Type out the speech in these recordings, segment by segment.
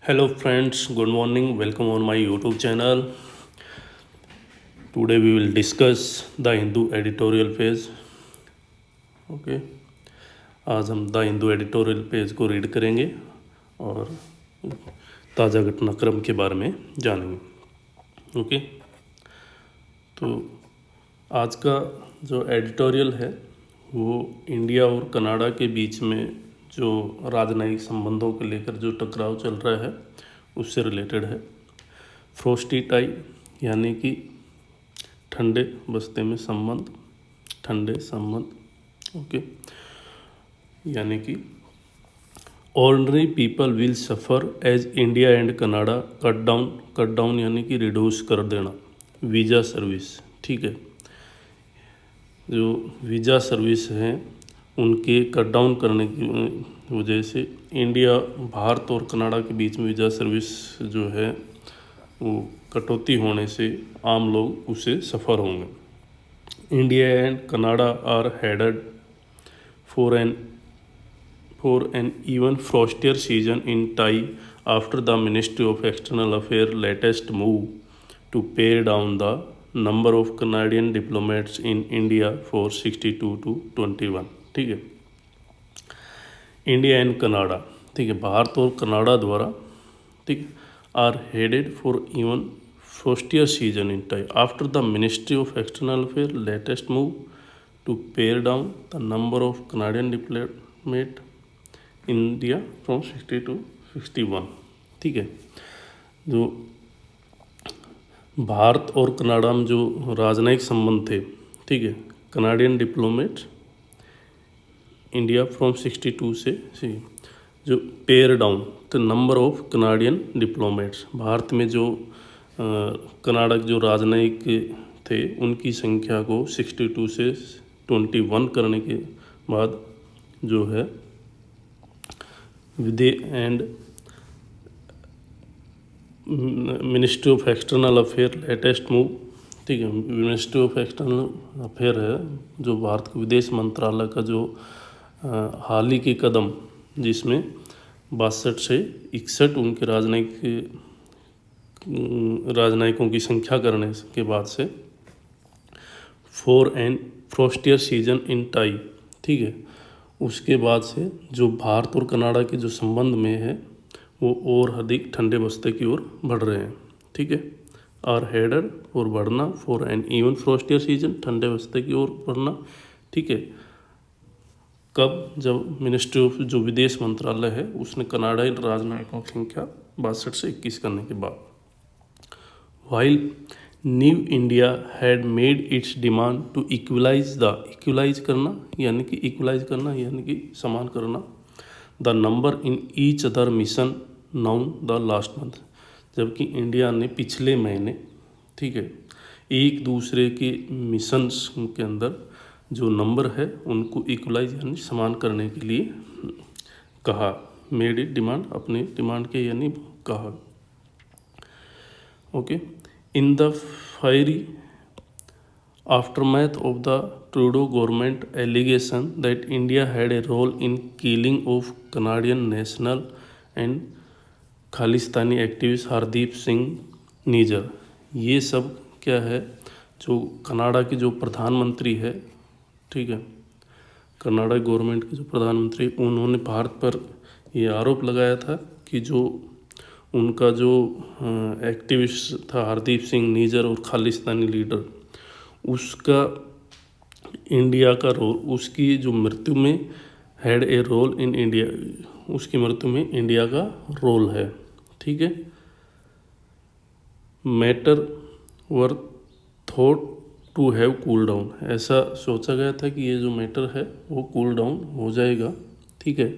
Hello friends, good morning. Welcome on my YouTube channel. Today we will discuss the Hindu editorial page. Okay आज हम the Hindu editorial page को read करेंगे और ताज़ा घटनाक्रम के बारे में जानेंगे। ओके, तो आज का जो एडिटोरियल है वो इंडिया और कनाडा के बीच में जो राजनयिक संबंधों को लेकर जो टकराव चल रहा है उससे रिलेटेड है। फ्रोस्टी टाई यानी कि ठंडे बस्ते में संबंध, ठंडे संबंध। ओके, यानी कि ordinary people will suffer as India and Canada cut down यानी कि रिड्यूस कर देना वीज़ा सर्विस। ठीक है, जो वीज़ा सर्विस हैं उनके कट डाउन करने की वजह से इंडिया, भारत और कनाडा के बीच में वीज़ा सर्विस जो है वो कटौती होने से आम लोग उससे सफ़र होंगे। India and Canada are headed for an even frostier season in tie after the Ministry of External Affair latest move to pare down the number of Canadian diplomats in India for 62 to 21। ठीक है, India and Canada, ठीक है, भारत और Canada द्वारा, ठीक, are headed for even frostier season in tie after the Ministry of External Affair latest move to pare down the number of Canadian diplomat India from 60 to 61। ठीक है, जो भारत और Canada में जो राजनयिक संबंध थे, ठीक है, कनाडियन डिप्लोमेट इंडिया फ्रॉम 62 से जो pair down the number of Canadian diplomats, Bharat में जो कनाडा के जो राजनयिक थे उनकी संख्या को 62 से 21 करने के बाद जो है and ministry of External Affair latest move, ठीक है, मिनिस्ट्री ऑफ एक्सटर्नल अफेयर है जो भारत के विदेश मंत्रालय का जो हाल ही के कदम, जिसमें 62 से 61 उनके राजनयिकों की संख्या करने के बाद से for an frostier season in tie, ठीक है, उसके बाद से जो भारत और कनाडा के जो संबंध में है वो और अधिक ठंडे बस्ते की ओर बढ़ रहे हैं। ठीक है, आर हेडर और बढ़ना for an even frostier season, ठंडे बस्ते की ओर बढ़ना। ठीक है, कब? जब मिनिस्ट्री ऑफ जो विदेश मंत्रालय है उसने कनाडाई राजनयिकों की संख्या 62 से 21 करने के बाद। While new India had made its demand to equalize करना यानी कि समान करना the number in each other mission known the last month, जबकि इंडिया ने पिछले महीने, ठीक है, एक दूसरे के मिशंस के अंदर जो नंबर है उनको इक्वलाइज यानी समान करने के लिए कहा। मेड इट डिमांड, अपने डिमांड के यानी कहा। Okay, in the fiery aftermath of the Trudeau government allegation that India had a role in killing of Canadian national and Khalistani activist Hardeep Singh Nijjar. ये सब क्या है, जो कनाडा के जो प्रधानमंत्री है, ठीक है, कनाडा गवर्नमेंट के जो प्रधानमंत्री, उन्होंने भारत पर ये आरोप लगाया था कि जो उनका जो एक्टिविस्ट था हरदीप सिंह निजर और खालिस्तानी लीडर, उसका इंडिया का रोल, उसकी जो मृत्यु में had a role in India, उसकी मृत्यु में इंडिया का रोल है। ठीक है, matter were thought to have cool down, ऐसा सोचा गया था कि ये जो मैटर है वो कूल डाउन हो जाएगा, ठीक है,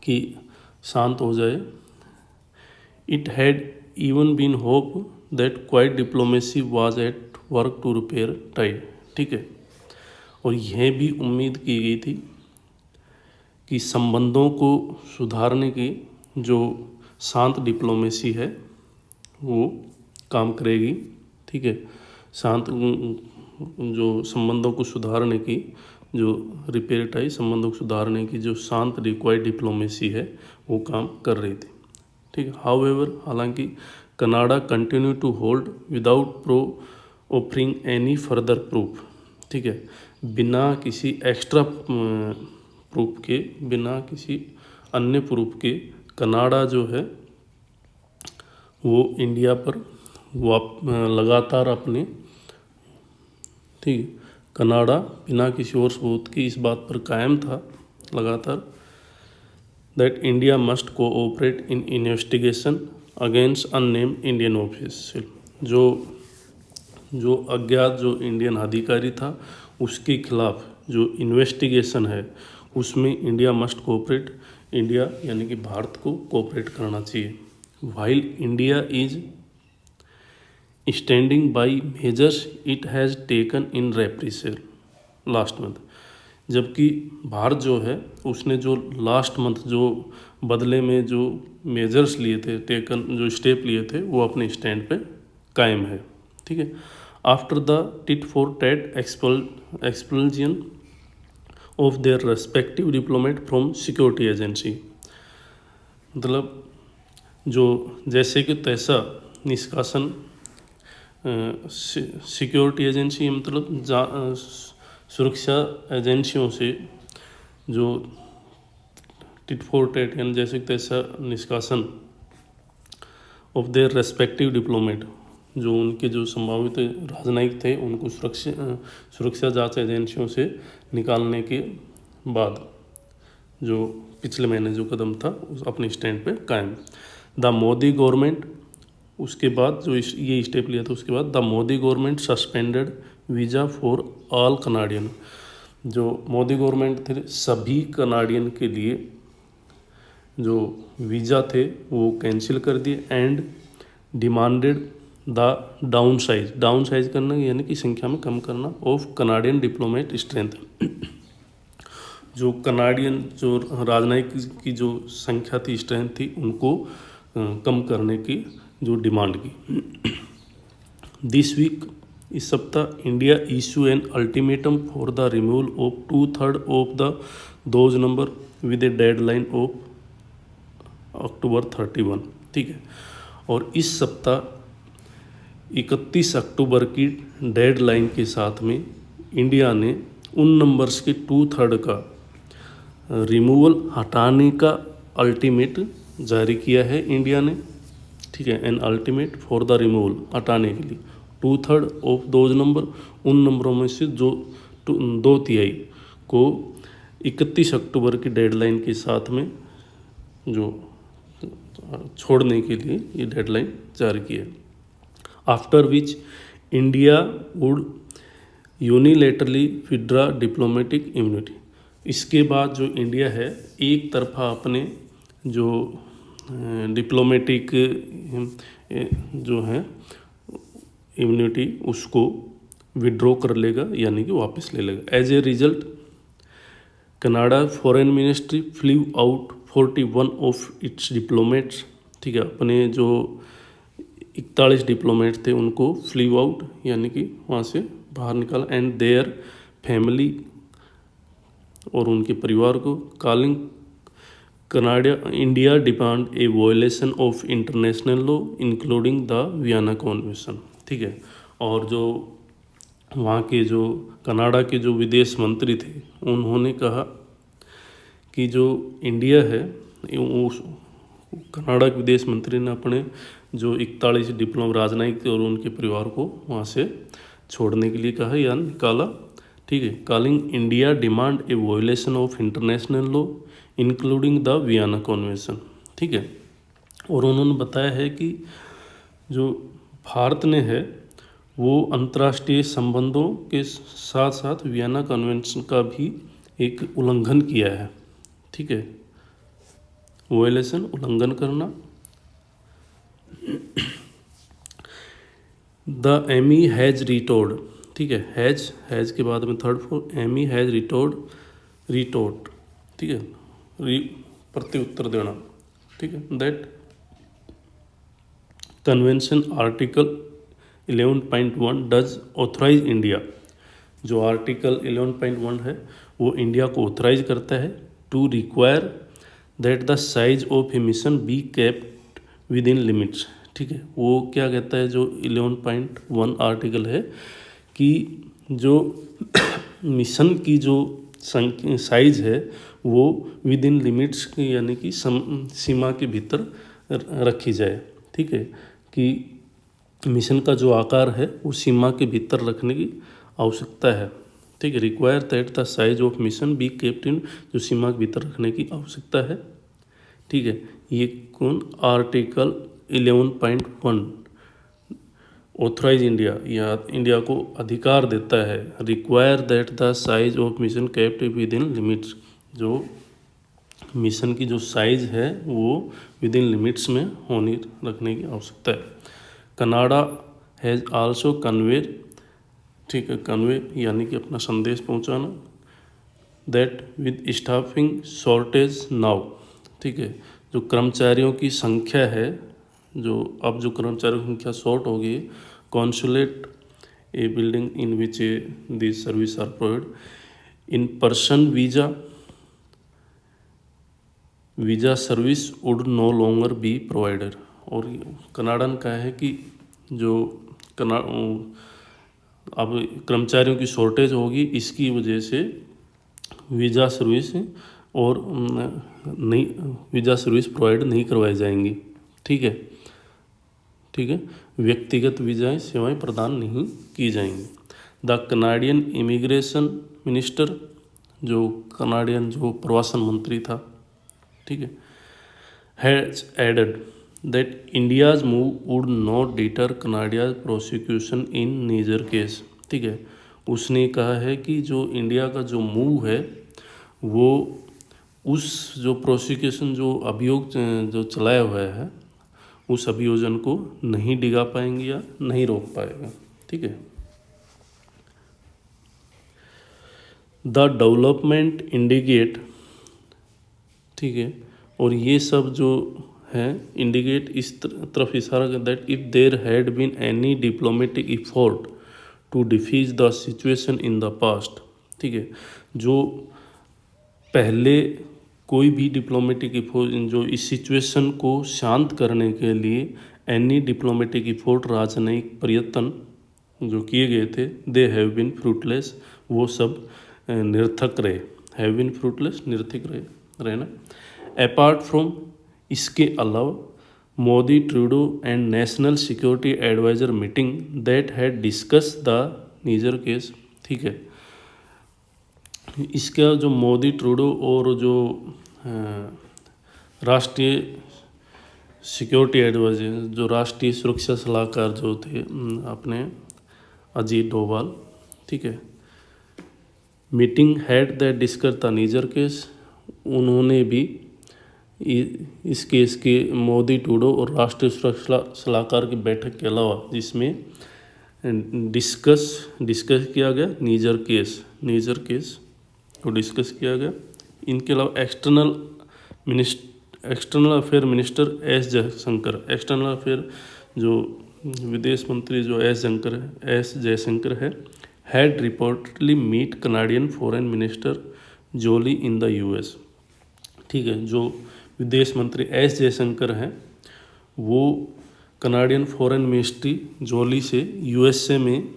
कि शांत हो जाए। It had even been hope that quiet diplomacy was at work to repair tie. ठीक है, और यह भी उम्मीद की गई थी कि संबंधों को सुधारने की जो शांत डिप्लोमेसी है वो काम करेगी। ठीक है, शांत जो संबंधों को सुधारने की, जो रिपेयर टाई संबंधों को सुधारने की जो शांत रिक्वायर्ड डिप्लोमेसी है वो काम कर रही थी। ठीक है। हाउएवर, हालांकि Canada continue to hold without offering any further proof, ठीक है, बिना किसी एक्स्ट्रा प्रूफ के, बिना किसी अन्य प्रूफ के कनाडा जो है वो इंडिया पर लगातार अपने, ठीक है, कनाडा बिना किसी और सबूत की इस बात पर कायम था लगातार that India must cooperate in investigation against unnamed Indian official. जो अज्ञात जो इंडियन अधिकारी था उसके खिलाफ जो इन्वेस्टिगेशन है उसमें इंडिया मस्ट कोऑपरेट, इंडिया यानी कि भारत को कोऑपरेट करना चाहिए। While India is standing by measures it has taken in reprisal last month, जबकि भारत जो है उसने जो लास्ट मंथ जो बदले में जो मेजर्स लिए थे, जो स्टेप लिए थे, वो अपने स्टैंड पे कायम है, ठीक है। After the tit for tat expulsion of their respective diplomat from security agency, मतलब जो जैसे कि तैसा निष्कासन सिक्योरिटी एजेंसी मतलब सुरक्षा एजेंसियों से जो टिट फॉर टैट यानी जैसे कि तैसा निष्कासन ऑफ देयर रेस्पेक्टिव डिप्लोमेट, जो उनके जो संभावित राजनयिक थे उनको सुरक्षा जांच एजेंसियों से निकालने के बाद जो पिछले महीने जो कदम था उस अपने स्टैंड पे कायम। द मोदी गवर्नमेंट, उसके बाद जो ये स्टेप लिया था उसके बाद the Modi government suspended visa for all Canadian, जो मोदी गवर्नमेंट थे सभी कनाडियन के लिए जो वीज़ा थे वो कैंसिल कर दिए and demanded the down size करना यानी कि संख्या में कम करना ऑफ कनाडियन डिप्लोमेट स्ट्रेंथ, जो कनाडियन जो राजनयिक की जो संख्या थी, स्ट्रेंथ थी, उनको कम करने की जो डिमांड की। दिस वीक, इस सप्ताह, India issue an ultimatum for the removal of 2/3 of the those number with A deadline of October 31, ठीक है। और इस सप्ताह 31 अक्टूबर की डेडलाइन के साथ में इंडिया ने उन नंबर्स के 2/3 का रिमूवल हटाने का अल्टीमेट जारी किया है इंडिया ने, ठीक है। An ultimate for the removal, हटाने के लिए 2/3 ऑफ दोज नंबर, उन नंबरों में से जो 2/3 को 31 अक्टूबर की डेडलाइन के साथ में जो छोड़ने के लिए ये डेडलाइन जारी की है। After which India would unilaterally withdraw diplomatic immunity, इसके बाद जो इंडिया है एक तरफा अपने जो डिप्लोमेटिक जो है इम्यूनिटी उसको विड्रॉ कर लेगा यानी कि वापस ले लेगा। As a result Canada foreign ministry flew out 41 of its diplomats, ठीक है, अपने जो 41 डिप्लोमेट थे उनको फ्लीव आउट यानी कि वहाँ से बाहर निकाला एंड देयर फैमिली और उनके परिवार को, calling Canada India demand A violation of international law including the Vienna convention, ठीक है। और जो वहाँ के जो कनाडा के जो विदेश मंत्री थे उन्होंने कहा कि जो इंडिया है उस कनाडा के विदेश मंत्री ने अपने जो 41 राजनयिक और उनके परिवार को वहाँ से छोड़ने के लिए कहा या निकाला, ठीक है। Calling India demand A violation of international law including the Vienna convention, ठीक है। और उन्होंने बताया है कि जो भारत ने है वो अंतर्राष्ट्रीय संबंधों के साथ साथ वियना कन्वेंशन का भी एक उल्लंघन किया है, ठीक है। वायलेशन, उल्लंघन करना। द एमी हैज रिटोर्ड, ठीक है, हैज के बाद में third for Amy has retorted, ठीक है, प्रत्युत्तर देना, ठीक है। That convention article 11.1 does authorize India, जो आर्टिकल 11.1 है वो इंडिया को ऑथराइज करता है to require that the size of emission be kept within limits. ठीक है, वो क्या कहता है जो 11.1 आर्टिकल है कि जो मिशन की जो साइज है वो विद इन लिमिट्स यानी कि सीमा के भीतर रखी जाए। ठीक है, कि मिशन का जो आकार है वो सीमा के भीतर रखने की आवश्यकता है। ठीक है, require that the size of mission be kept in, जो सीमा के भीतर रखने की आवश्यकता है। ठीक है, ये कौन, आर्टिकल 11.1 ऑथराइज इंडिया, या इंडिया को अधिकार देता है, require that the size of mission kept within limits, जो मिशन की जो साइज है वो विद इन लिमिट्स में होनी रखने की आवश्यकता है। कनाडा हैज़ आल्सो कन्वेड, ठीक है, कन्वे यानी कि अपना संदेश पहुंचाना, that with staffing shortage now, ठीक है, जो कर्मचारियों की संख्या है, जो अब जो कर्मचारियों की संख्या शॉर्ट होगी, consulate a building in which this service are provide, in person visa service would no longer be provided. और कनाडा ने कहा है कि जो अब कर्मचारियों की शॉर्टेज होगी, इसकी वजह से वीज़ा सर्विस और नहीं वीज़ा सर्विस प्रोवाइड नहीं करवाई जाएंगी। ठीक है, ठीक है, व्यक्तिगत वीज़ाएँ सेवाएं प्रदान नहीं की जाएंगी। द कनाडियन इमिग्रेशन मिनिस्टर, जो कनाडियन जो प्रवासन मंत्री था, ठीक है, has added that India's move would not deter Canada's prosecution in Nijjar case. ठीक है, उसने कहा है कि जो इंडिया का जो मूव है वो उस जो प्रोसिक्यूशन जो अभियोग जो चलाया हुआ है उस अभियोजन को नहीं डिगा पाएंगे या नहीं रोक पाएगा। ठीक है, द डेवलपमेंट इंडिकेट, ठीक है, और ये सब जो है इंडिकेट इस तरफ इशारा करता है, if there had been any diplomatic effort to defuse the situation in the past. ठीक है, जो पहले कोई भी डिप्लोमेटिक इफोर्ट जो इस सिचुएशन को शांत करने के लिए एनी डिप्लोमेटिक इफोर्ट, राजनयिक प्रयत्न जो किए गए थे, दे हैव बीन फ्रूटलेस, वो सब निरर्थक रहे। हैव बीन फ्रूटलेस, निरर्थक रहे ना। अपार्ट फ्रॉम, इसके अलावा Modi Trudeau and national security adviser meeting that had discuss the Nijjar case. ठीक है, इसका जो मोदी ट्रूडो और जो राष्ट्रीय सिक्योरिटी एडवाइजर, जो राष्ट्रीय सुरक्षा सलाहकार जो थे अपने अजीत डोभाल, ठीक है, meeting had that discuss the Nijjar case, उन्होंने भी इस केस के मोदी ट्रूडो और राष्ट्रीय सुरक्षा सलाहकार की बैठक के अलावा जिसमें डिस्कस किया गया नीजर केस को डिस्कस किया गया। इनके अलावा external affair minister S Jaishankar, external affair जो विदेश मंत्री जो एस जयशंकर है, had reportedly meet Canadian foreign minister Joly in the US. ठीक है, जो विदेश मंत्री एस जयशंकर हैं वो कनाडियन फॉरेन मिनिस्ट्री जोली से यूएसए में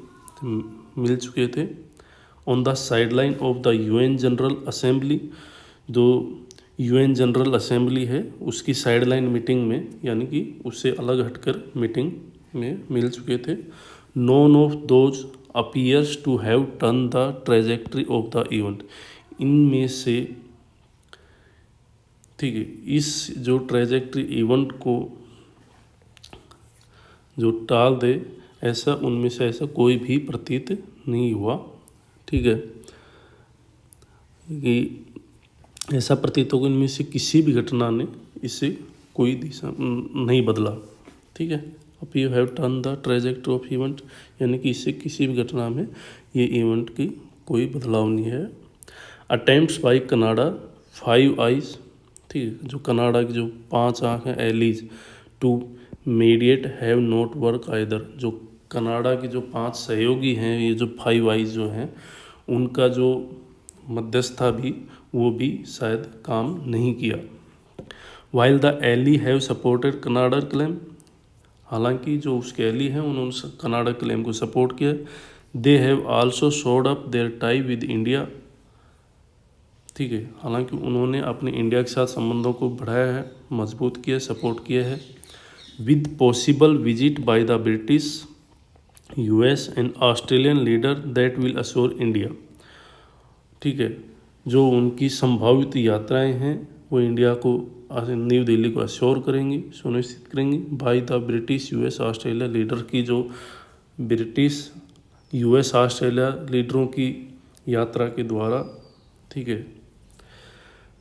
मिल चुके थे। On the sideline of the UN general assembly, जो यूएन जनरल असेंबली है उसकी साइडलाइन मीटिंग में, यानी कि उससे अलग हटकर मीटिंग में मिल चुके थे। None of those appears to have turn the trajectory of the event, इनमें से, ठीक है, इस जो ट्रेजेक्ट्री इवेंट को जो टाल दे, ऐसा उनमें से ऐसा कोई भी प्रतीत नहीं हुआ। ठीक है, कि ऐसा प्रतीत होगा इनमें से किसी भी घटना ने इससे कोई दिशा नहीं बदला। ठीक है, अब you have turn the trajectory of event, यानी कि इससे किसी भी घटना में ये इवेंट की कोई बदलाव नहीं है। अटेम्प्ट्स बाय कनाडा 5 आइज, ठीक है, जो कनाडा की जो 5 आँख हैं, allies to mediate have not work either, जो कनाडा की जो 5 सहयोगी हैं, ये जो 5 आइज जो हैं, उनका जो मध्यस्थता भी वो भी शायद काम नहीं किया। While the ally have supported Canada claim, हालांकि जो उसके एली हैं उन्होंने कनाडा क्लेम को सपोर्ट किया। They have also shored up their tie with India, ठीक है, हालांकि उन्होंने अपने इंडिया के साथ संबंधों को बढ़ाया है, मजबूत किया, सपोर्ट किया है। With possible visit by the British, US and Australian leader that will assure India, ठीक है, जो उनकी संभावित यात्राएं हैं वो इंडिया को, न्यू दिल्ली को अश्योर करेंगी, सुनिश्चित करेंगी। By the British, US, Australia leader की, जो ब्रिटिश, यूएस, ऑस्ट्रेलिया लीडरों की यात्रा के द्वारा, ठीक है।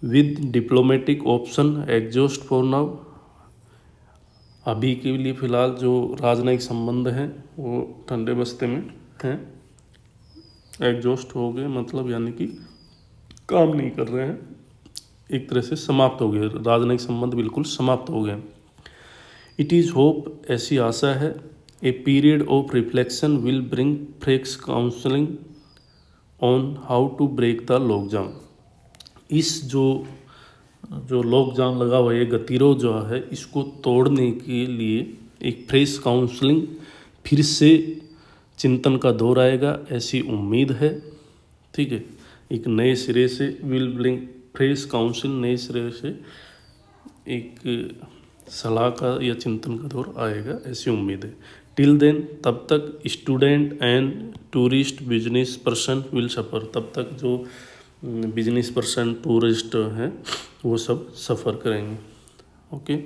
With diplomatic option exhaust for now, अभी के लिए फ़िलहाल जो राजनयिक संबंध हैं वो ठंडे बस्ते में हैं, एग्जॉस्ट हो गए मतलब यानी कि काम नहीं कर रहे हैं, एक तरह से समाप्त हो गए, राजनयिक संबंध बिल्कुल समाप्त हो गए। इट इज़ होप, ऐसी आशा है, a period of reflection will bring fresh counselling on how to break the lockdown. इस जो लॉकडाउन लगा हुआ है, ये गतिरोध जो है, इसको तोड़ने के लिए एक फ्रेश काउंसलिंग, फिर से चिंतन का दौर आएगा, ऐसी उम्मीद है, ठीक है। एक नए सिरे से विल ब्रिंग फ्रेश काउंसिल, नए सिरे से एक सलाह का या चिंतन का दौर आएगा, ऐसी उम्मीद है। टिल देन, तब तक student and tourist business person will suffer, तब तक जो बिजनेस पर्सन, टूरिस्ट हैं, वो सब सफ़र करेंगे। ओके,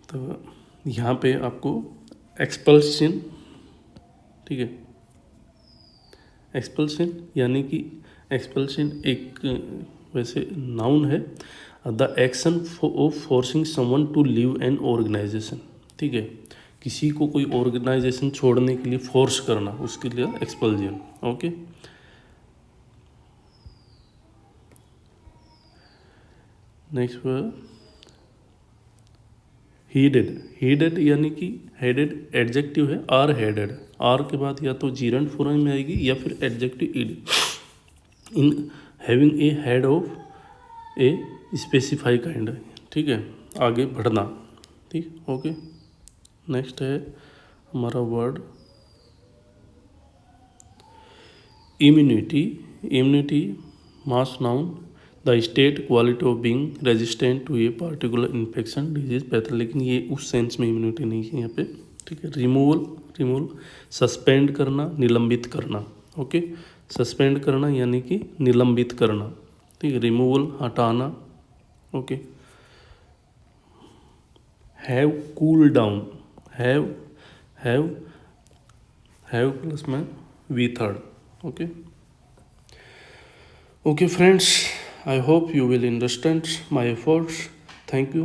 तो यहाँ पे आपको एक्सपल्शन, ठीक है, एक्सपल्शन यानी कि एक्सपल्शन एक वैसे नाउन है, the action of forcing someone to leave an organisation, ठीक है, किसी को कोई ऑर्गेनाइजेशन छोड़ने के लिए फोर्स करना, उसके लिए एक्सपल्जन। ओके, नेक्स्ट हीडेड, हीडेड यानी कि हेडेड एडजेक्टिव है, आर हेडेड, आर के बाद या तो जीरंड फॉर्म में आएगी या फिर adjective ed, in having a head of a specify kind, ठीक है, आगे बढ़ना, ठीक। ओके, नेक्स्ट है हमारा word immunity. Immunity mass noun, the state quality of being resistant to a particular infection, disease, pathology, लेकिन ये उस सेंस में इम्यूनिटी नहीं है यहाँ पे, ठीक है। रिमूवल सस्पेंड करना, निलंबित करना। ओके, सस्पेंड करना यानी कि निलंबित करना, ठीक है, रिमूवल हटाना। Okay, have cool down, have plus में we third. Okay friends, I hope you will understand my efforts. Thank you.